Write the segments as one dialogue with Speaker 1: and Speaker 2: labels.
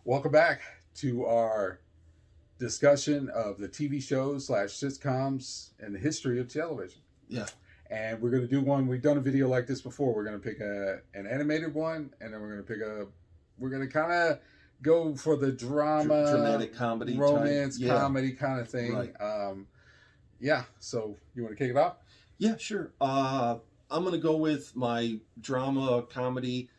Speaker 1: Welcome back to our discussion of the TV shows / sitcoms and the history of television.
Speaker 2: Yeah.
Speaker 1: And we're going to do one. We've done a video like this before. We're going to pick an animated one, and then we're going to kind of go for the drama,
Speaker 2: dramatic comedy,
Speaker 1: romance, comedy kind of thing.
Speaker 2: Right.
Speaker 1: Yeah. So you want to kick it off?
Speaker 2: Yeah, sure. I'm going to go with my drama comedy,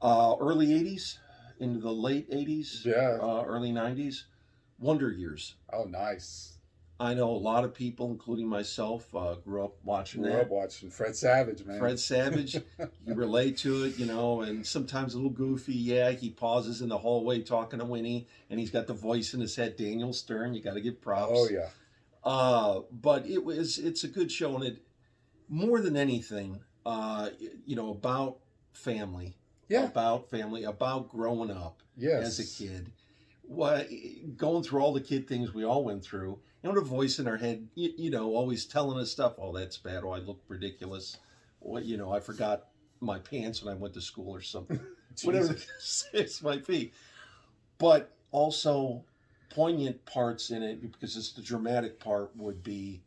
Speaker 2: early 80s into the late 80s, early 90s, Wonder Years.
Speaker 1: Oh, nice.
Speaker 2: I know a lot of people, including myself, grew up watching
Speaker 1: Fred Savage, man.
Speaker 2: Fred Savage, you relate to it, and sometimes a little goofy. Yeah, he pauses in the hallway talking to Winnie, and he's got the voice in his head, Daniel Stern. You got to give props.
Speaker 1: Oh, yeah.
Speaker 2: But it's a good show, and it, more than anything, about family.
Speaker 1: Yeah.
Speaker 2: About growing up as a kid. Going through all the kid things we all went through, the voice in our head, always telling us stuff. Oh, that's bad. Oh, I look ridiculous. I forgot my pants when I went to school or something. Whatever the case might be. But also poignant parts in it, because it's the dramatic part, would be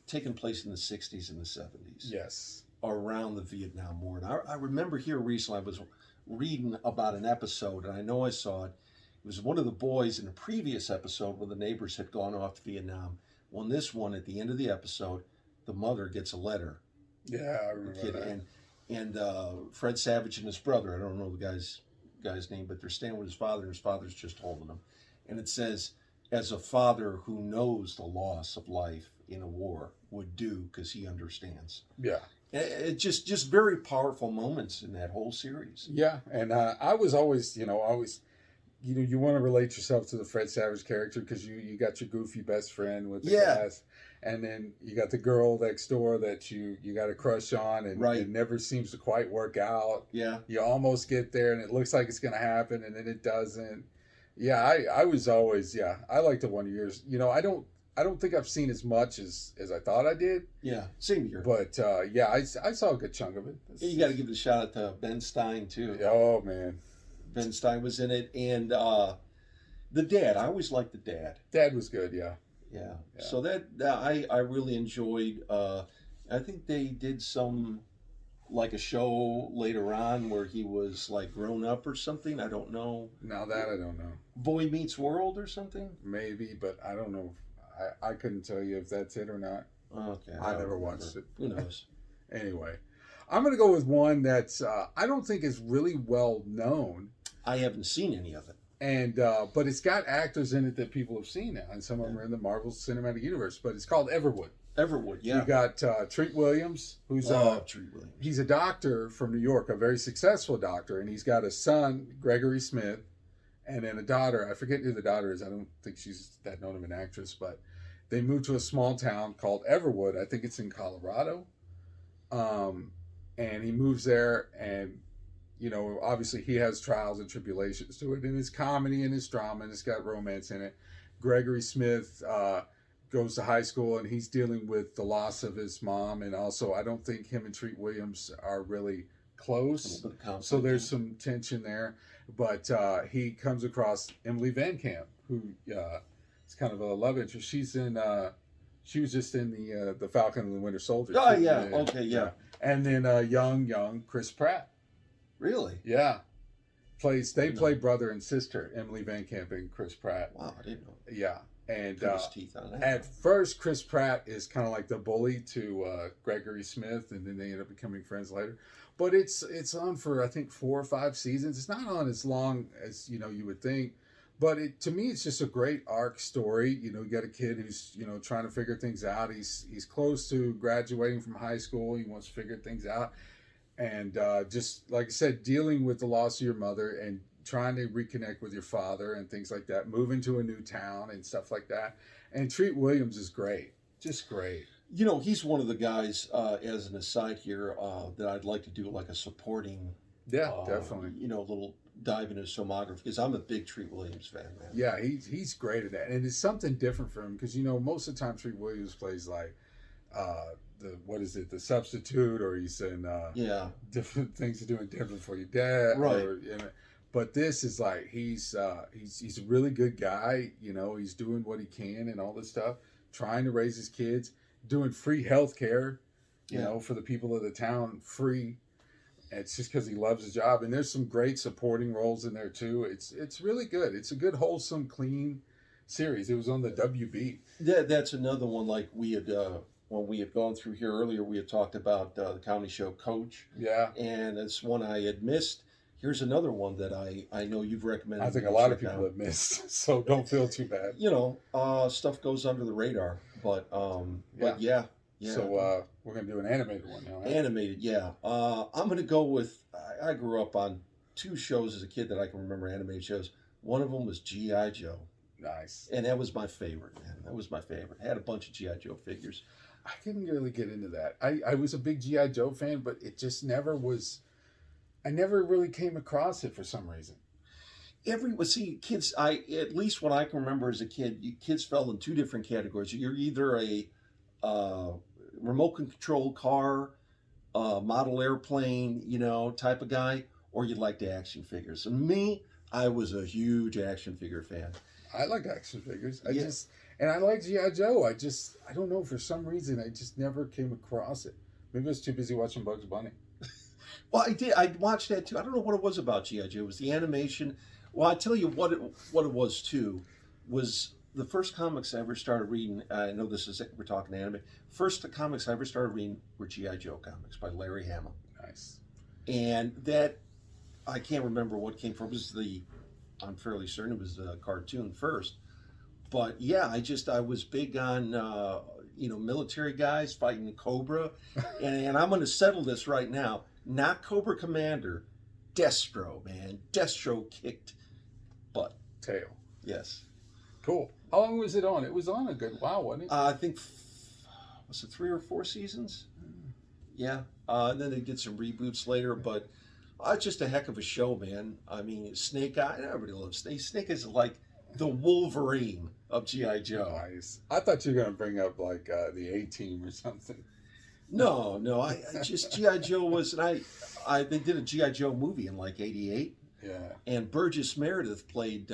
Speaker 2: taking place in the 60s and the 70s.
Speaker 1: Yes.
Speaker 2: Around the Vietnam War. And I remember here recently, I was reading about an episode, and I know I saw it. It was one of the boys in a previous episode where the neighbors had gone off to Vietnam. Well, in this one, at the end of the episode, the mother gets a letter.
Speaker 1: Yeah, I remember that.
Speaker 2: And Fred Savage and his brother, I don't know the guy's name, but they're standing with his father, and his father's just holding him. And it says, as a father who knows the loss of life in a war would do, because he understands.
Speaker 1: Yeah.
Speaker 2: It just very powerful moments in that whole series.
Speaker 1: Yeah, and I was always, you want to relate yourself to the Fred Savage character because you got your goofy best friend with the glass, and then you got the girl next door that you got a crush on, and it never seems to quite work out.
Speaker 2: Yeah,
Speaker 1: you almost get there, and it looks like it's going to happen, and then it doesn't. Yeah, I was always I liked the Wonder Years. I don't think I've seen as much as I thought I did.
Speaker 2: Yeah, same here.
Speaker 1: But I saw a good chunk of it.
Speaker 2: You got to give the shout out to Ben Stein too.
Speaker 1: Oh man,
Speaker 2: Ben Stein was in it, and the dad. I always liked the dad.
Speaker 1: Dad was good. Yeah.
Speaker 2: So that I really enjoyed. I think they did some like a show later on where he was like grown up or something. I don't know.
Speaker 1: Now that I don't know.
Speaker 2: Boy Meets World or something.
Speaker 1: Maybe, but I don't know. I couldn't tell you if that's it or not.
Speaker 2: Okay.
Speaker 1: I never watched it.
Speaker 2: Who knows?
Speaker 1: Anyway, I'm going to go with one that's I don't think is really well known.
Speaker 2: I haven't seen any of it.
Speaker 1: And but it's got actors in it that people have seen now, and some of them are in the Marvel Cinematic Universe. But it's called Everwood.
Speaker 2: Everwood, yeah.
Speaker 1: You got Treat Williams, who's
Speaker 2: Treat Williams.
Speaker 1: He's a doctor from New York, a very successful doctor, and he's got a son, Gregory Smith, and then a daughter. I forget who the daughter is. I don't think she's that known of an actress, but they moved to a small town called Everwood. I think it's in Colorado. And he moves there, and obviously he has trials and tribulations to it, and it's comedy and it's drama and it's got romance in it. Gregory Smith goes to high school, and he's dealing with the loss of his mom, and also I don't think him and Treat Williams are really close, so there's some tension there. But he comes across Emily Van Camp, who is kind of a love interest. She was just in the Falcon and the Winter Soldier.
Speaker 2: Oh yeah, okay, yeah.
Speaker 1: And then young Chris Pratt.
Speaker 2: Really?
Speaker 1: Yeah. They play brother and sister, Emily Van Camp and Chris Pratt.
Speaker 2: Wow, I didn't know.
Speaker 1: Yeah. And
Speaker 2: his teeth on that.
Speaker 1: At first, Chris Pratt is kind of like the bully to Gregory Smith, and then they end up becoming friends later. But it's on for, I think, 4 or 5 seasons. It's not on as long as you would think, but to me, it's just a great arc story. You got a kid who's trying to figure things out. He's close to graduating from high school. He wants to figure things out, and just like I said, dealing with the loss of your mother and trying to reconnect with your father and things like that, moving to a new town and stuff like that. And Treat Williams is great, just great.
Speaker 2: He's one of the guys, as an aside here, that I'd like to do like a supporting.
Speaker 1: Yeah, definitely.
Speaker 2: A little dive into his filmography, because I'm a big Treat Williams fan, man.
Speaker 1: Yeah, he's great at that. And it's something different for him, because, most of the time Treat Williams plays like the the what is it, the substitute, or he's in different things to do in Denver for your dad,
Speaker 2: right?
Speaker 1: Or, but this is like he's a really good guy. He's doing what he can and all this stuff, trying to raise his kids, doing free health care, for the people of the town, free. It's just because he loves his job, and there's some great supporting roles in there too. It's really good. It's a good, wholesome, clean series. It was on the WB.
Speaker 2: That's another one like we had when we had gone through here earlier. We had talked about the comedy show Coach.
Speaker 1: Yeah,
Speaker 2: and it's one I had missed. Here's another one that I know you've recommended.
Speaker 1: I think a lot of people have missed, so don't feel too bad.
Speaker 2: Stuff goes under the radar, but yeah.
Speaker 1: So we're gonna do an animated one now. Right?
Speaker 2: Animated, yeah. I'm gonna go with. I grew up on 2 shows as a kid that I can remember, animated shows. One of them was G.I. Joe.
Speaker 1: Nice.
Speaker 2: And that was my favorite, man. That was my favorite. I had a bunch of G.I. Joe figures.
Speaker 1: I couldn't really get into that. I was a big G.I. Joe fan, but it just never was. I never really came across it for some reason.
Speaker 2: Kids. At least what I can remember as a kid, kids fell in 2 different categories. You're either a remote control car, model airplane, type of guy, or you liked action figures. And me, I was a huge action figure fan.
Speaker 1: I like action figures. And I like G.I. Joe. I don't know, for some reason, I just never came across it. Maybe I was too busy watching Bugs Bunny.
Speaker 2: Well, I did. I watched that too. I don't know what it was about G.I. Joe. It was the animation. Well, I tell you what it was too, was the first comics I ever started reading. I know we're talking anime. First comics I ever started reading were G.I. Joe comics by Larry Hama.
Speaker 1: Nice.
Speaker 2: And that, I can't remember what came from. I'm fairly certain it was the cartoon first. But yeah, I was big on military guys fighting Cobra, and I'm going to settle this right now. Not Cobra Commander, Destro, man. Destro kicked butt.
Speaker 1: Tail.
Speaker 2: Yes.
Speaker 1: Cool. How long was it on? It was on a good while, wasn't it?
Speaker 2: I think, was it 3 or 4 seasons? Yeah. And then they did some reboots later, but just a heck of a show, man. I mean, Snake Eye, everybody loves Snake. Snake is like the Wolverine of G.I. Joe.
Speaker 1: Nice. I thought you were going to bring up like the A-Team or something.
Speaker 2: No, I just G.I. Joe was, and they did a G.I. Joe movie in like '88.
Speaker 1: Yeah. And
Speaker 2: Burgess Meredith played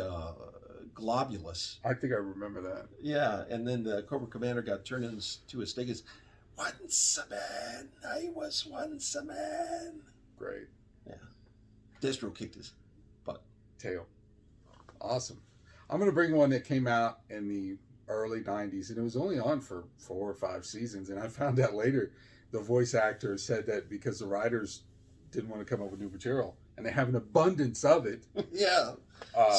Speaker 2: Globulus.
Speaker 1: I think I remember that.
Speaker 2: Yeah, and then the Cobra Commander got turned into a snake. Once a man, I was once a man.
Speaker 1: Great.
Speaker 2: Yeah. Destro kicked his butt.
Speaker 1: Tail. Awesome. I'm going to bring one that came out in the early 90s, and it was only on for 4 or 5 seasons, and I found out later the voice actor said that because the writers didn't want to come up with new material, and they have an abundance of it.
Speaker 2: Yeah.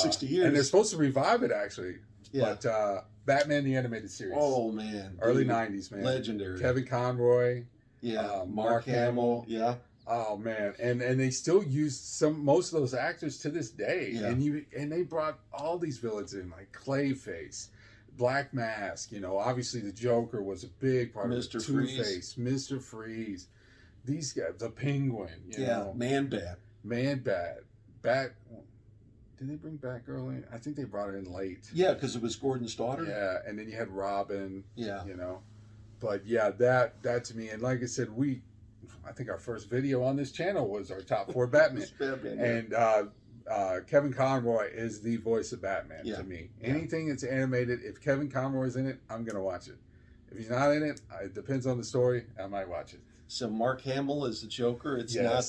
Speaker 2: 60 years.
Speaker 1: And they're supposed to revive it, actually.
Speaker 2: Yeah.
Speaker 1: But Batman the Animated Series.
Speaker 2: Oh, man.
Speaker 1: Early 90s, man.
Speaker 2: Legendary.
Speaker 1: Kevin Conroy.
Speaker 2: Yeah. Mark Hamill. Yeah.
Speaker 1: Oh man, and they still use most of those actors to this day.
Speaker 2: Yeah.
Speaker 1: And they brought all these villains in, like Clayface, Black Mask. Obviously the Joker was a big part of it. Two-Face, Mr. Freeze, these guys, the Penguin. Man-Bat, Bat. Did they bring Batgirl in? I think they brought it in late.
Speaker 2: Yeah, because it was Gordon's daughter.
Speaker 1: Yeah, and then you had Robin.
Speaker 2: Yeah.
Speaker 1: But yeah, that to me, and like I said, I think our first video on this channel was our top 4 Batman. And Kevin Conroy is the voice of Batman to me. Anything that's animated, if Kevin Conroy's in it, I'm going to watch it. If he's not in it, it depends on the story, I might watch it.
Speaker 2: So Mark Hamill is the Joker. It's not,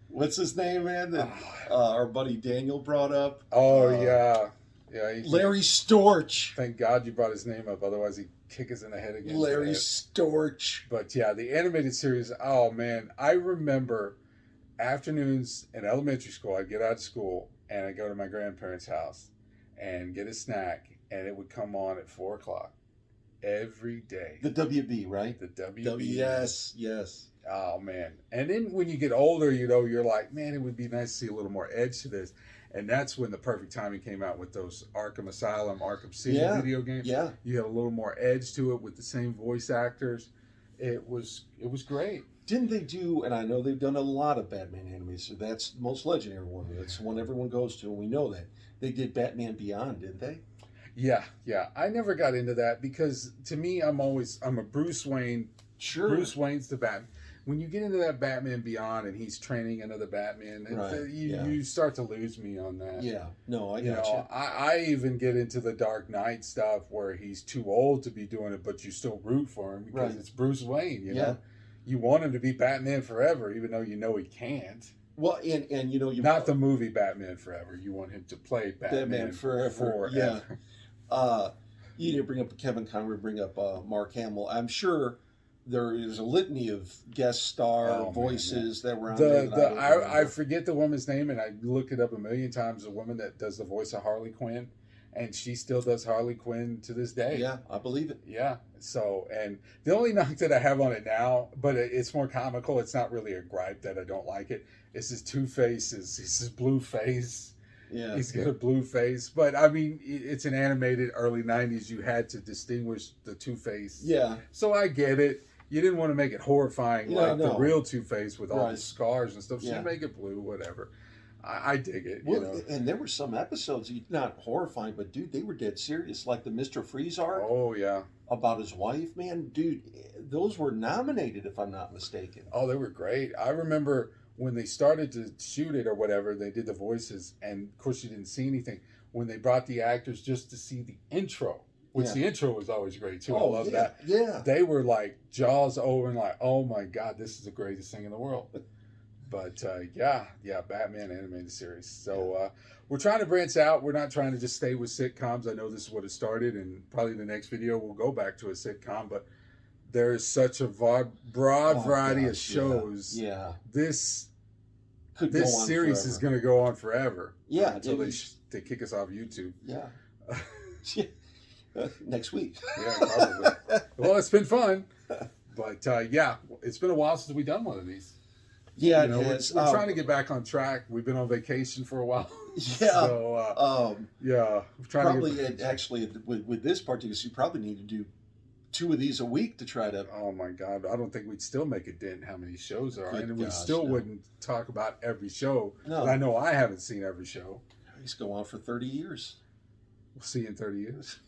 Speaker 2: what's his name, man, that our buddy Daniel brought up?
Speaker 1: Oh, yeah.
Speaker 2: Larry Storch.
Speaker 1: Thank God you brought his name up, otherwise he'd kick us in the head again.
Speaker 2: Larry Storch.
Speaker 1: But yeah, the animated series, oh man, I remember afternoons in elementary school, I'd get out of school and I'd go to my grandparents' house and get a snack, and it would come on at 4 o'clock every day.
Speaker 2: The WB, right?
Speaker 1: The WB.
Speaker 2: Yes.
Speaker 1: Oh man. And then when you get older, you're like, man, it would be nice to see a little more edge to this. And that's when the perfect timing came out with those Arkham Asylum, Arkham City video games. Yeah. You had a little more edge to it with the same voice actors. It was great.
Speaker 2: Didn't they do, and I know they've done a lot of Batman animes, so that's the most legendary one. That's the one everyone goes to, and we know that. They did Batman Beyond, didn't they?
Speaker 1: Yeah. I never got into that because to me, I'm a Bruce Wayne
Speaker 2: Sure.
Speaker 1: Bruce Wayne's the Batman. When you get into that Batman Beyond and he's training another Batman, you start to lose me on that.
Speaker 2: Yeah, no, I got you.
Speaker 1: I even get into the Dark Knight stuff where he's too old to be doing it, but you still root for him because it's Bruce Wayne. You know, you want him to be Batman forever, even though you know he can't.
Speaker 2: Well, and you know,
Speaker 1: not the movie Batman Forever. You want him to play Batman
Speaker 2: forever. Yeah. You didn't bring up Kevin Conroy, bring up Mark Hamill. I'm sure there is a litany of guest star voices that were on there.
Speaker 1: I forget the woman's name, and I looked it up a million times. The woman that does the voice of Harley Quinn, and she still does Harley Quinn to this day.
Speaker 2: Yeah, I believe it.
Speaker 1: Yeah. So, and the only knock that I have on it now, but it's more comical. It's not really a gripe that I don't like it. It's his Two-Face, his blue face.
Speaker 2: Yeah.
Speaker 1: He's got a blue face. But, I mean, it's an animated early 90s. You had to distinguish the Two-Face.
Speaker 2: Yeah.
Speaker 1: So I get it. You didn't want to make it horrifying the real Two-Face with all the scars and stuff. So you make it blue, whatever. I dig it.
Speaker 2: Well, you know? And there were some episodes, not horrifying, but, dude, they were dead serious. Like the Mr. Freeze arc.
Speaker 1: Oh, yeah.
Speaker 2: About his wife, man. Dude, those were nominated, if I'm not mistaken.
Speaker 1: Oh, they were great. I remember when they started to shoot it or whatever, they did the voices, and of course you didn't see anything. When they brought the actors just to see the intro, which the intro was always great too. I love that.
Speaker 2: Yeah.
Speaker 1: They were like jaws open, like, oh my God, this is the greatest thing in the world. But Batman animated series. So we're trying to branch out. We're not trying to just stay with sitcoms. I know this is what it started, and probably the next video we'll go back to a sitcom, but there's such a broad variety of shows.
Speaker 2: Yeah.
Speaker 1: This series
Speaker 2: forever.
Speaker 1: is going to go on forever.
Speaker 2: Yeah.
Speaker 1: Until they kick us off YouTube.
Speaker 2: Yeah. Next week.
Speaker 1: Yeah, probably. Well, it's been fun. But it's been a while since we've done one of these.
Speaker 2: Yeah,
Speaker 1: we're trying to get back on track. We've been on vacation for a while.
Speaker 2: Yeah.
Speaker 1: So, we're trying
Speaker 2: with this particular, you probably need to do 2 of these a week to try to.
Speaker 1: Oh my God! I don't think we'd still make a dent in how many shows there are, and we still wouldn't talk about every show.
Speaker 2: No,
Speaker 1: I know I haven't seen every show.
Speaker 2: These go on for 30 years.
Speaker 1: We'll see you in 30 years.